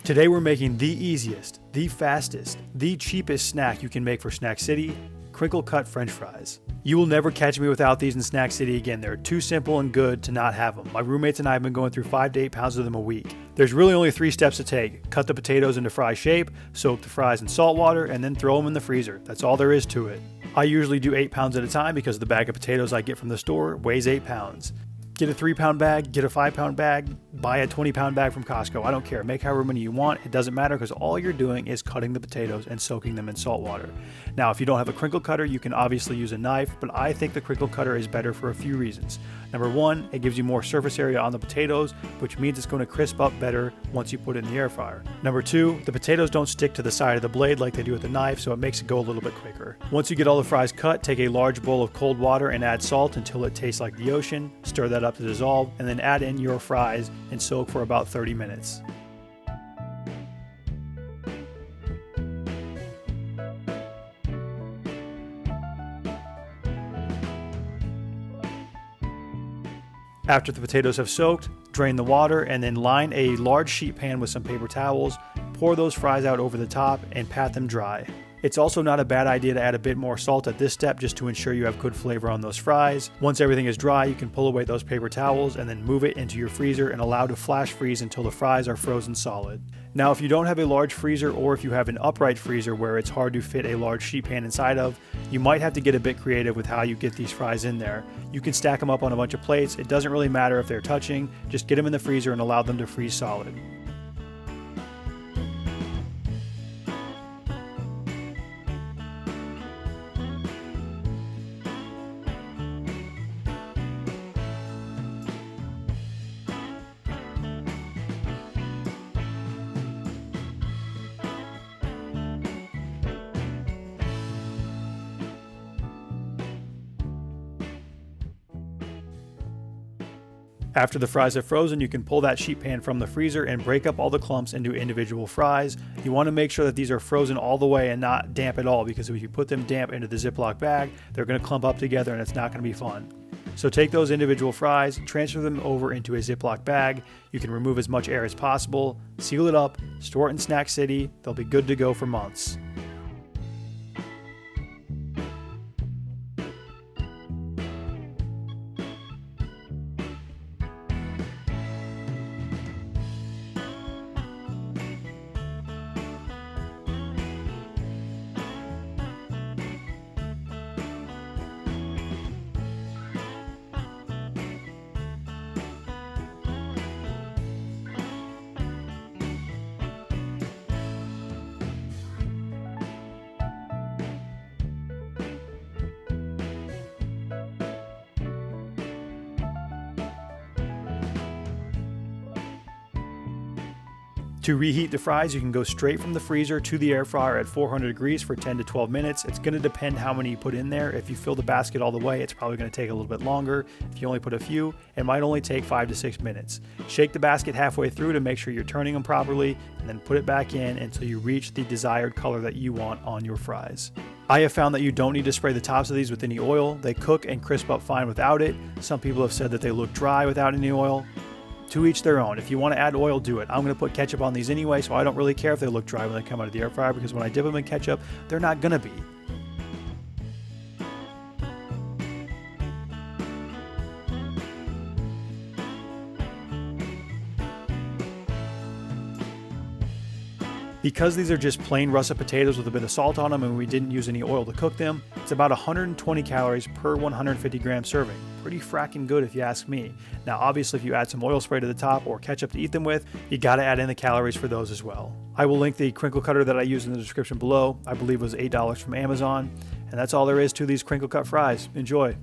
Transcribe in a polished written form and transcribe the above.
Today we're making the easiest, the fastest, the cheapest snack you can make for Snack City, Crinkle Cut French fries. You will never catch me without these in Snack City again. They're too simple and good to not have them. My roommates and I have been going through 5 to 8 pounds of them a week. There's really only 3 steps to take. Cut the potatoes into fry shape, soak the fries in salt water, and then throw them in the freezer. That's all there is to it. I usually do 8 pounds at a time because the bag of potatoes I get from the store weighs 8 pounds. Get a 3-pound bag, get a 5-pound bag, buy a 20-pound bag from Costco. I don't care. Make however many you want. It doesn't matter because all you're doing is cutting the potatoes and soaking them in salt water. Now, if you don't have a crinkle cutter, you can obviously use a knife, but I think the crinkle cutter is better for a few reasons. Number one, it gives you more surface area on the potatoes, which means it's going to crisp up better once you put it in the air fryer. Number two, the potatoes don't stick to the side of the blade like they do with the knife, so it makes it go a little bit quicker. Once you get all the fries cut, take a large bowl of cold water and add salt until it tastes like the ocean. Stir that up to dissolve, and then add in your fries and soak for about 30 minutes. After the potatoes have soaked, drain the water and then line a large sheet pan with some paper towels, pour those fries out over the top and pat them dry. It's also not a bad idea to add a bit more salt at this step just to ensure you have good flavor on those fries. Once everything is dry, you can pull away those paper towels and then move it into your freezer and allow to flash freeze until the fries are frozen solid. Now, if you don't have a large freezer or if you have an upright freezer where it's hard to fit a large sheet pan inside of, you might have to get a bit creative with how you get these fries in there. You can stack them up on a bunch of plates. It doesn't really matter if they're touching. Just get them in the freezer and allow them to freeze solid. After the fries have frozen, you can pull that sheet pan from the freezer and break up all the clumps into individual fries. You want to make sure that these are frozen all the way and not damp at all, because if you put them damp into the Ziploc bag, they're going to clump up together and it's not going to be fun. So take those individual fries, transfer them over into a Ziploc bag. You can remove as much air as possible, seal it up, store it in Snack City. They'll be good to go for months. To reheat the fries, you can go straight from the freezer to the air fryer at 400 degrees for 10 to 12 minutes. It's going to depend how many you put in there. If you fill the basket all the way, it's probably going to take a little bit longer. If you only put a few, it might only take 5 to 6 minutes. Shake the basket halfway through to make sure you're turning them properly, and then put it back in until you reach the desired color that you want on your fries. I have found that you don't need to spray the tops of these with any oil. They cook and crisp up fine without it. Some people have said that they look dry without any oil. To each their own. If you want to add oil, do it. I'm going to put ketchup on these anyway, so I don't really care if they look dry when they come out of the air fryer, because when I dip them in ketchup, they're not going to be. Because these are just plain russet potatoes with a bit of salt on them and we didn't use any oil to cook them, it's about 120 calories per 150 gram serving. Pretty fracking good if you ask me. Now obviously if you add some oil spray to the top or ketchup to eat them with, you gotta add in the calories for those as well. I will link the crinkle cutter that I used in the description below. I believe it was $8 from Amazon. And that's all there is to these crinkle cut fries. Enjoy.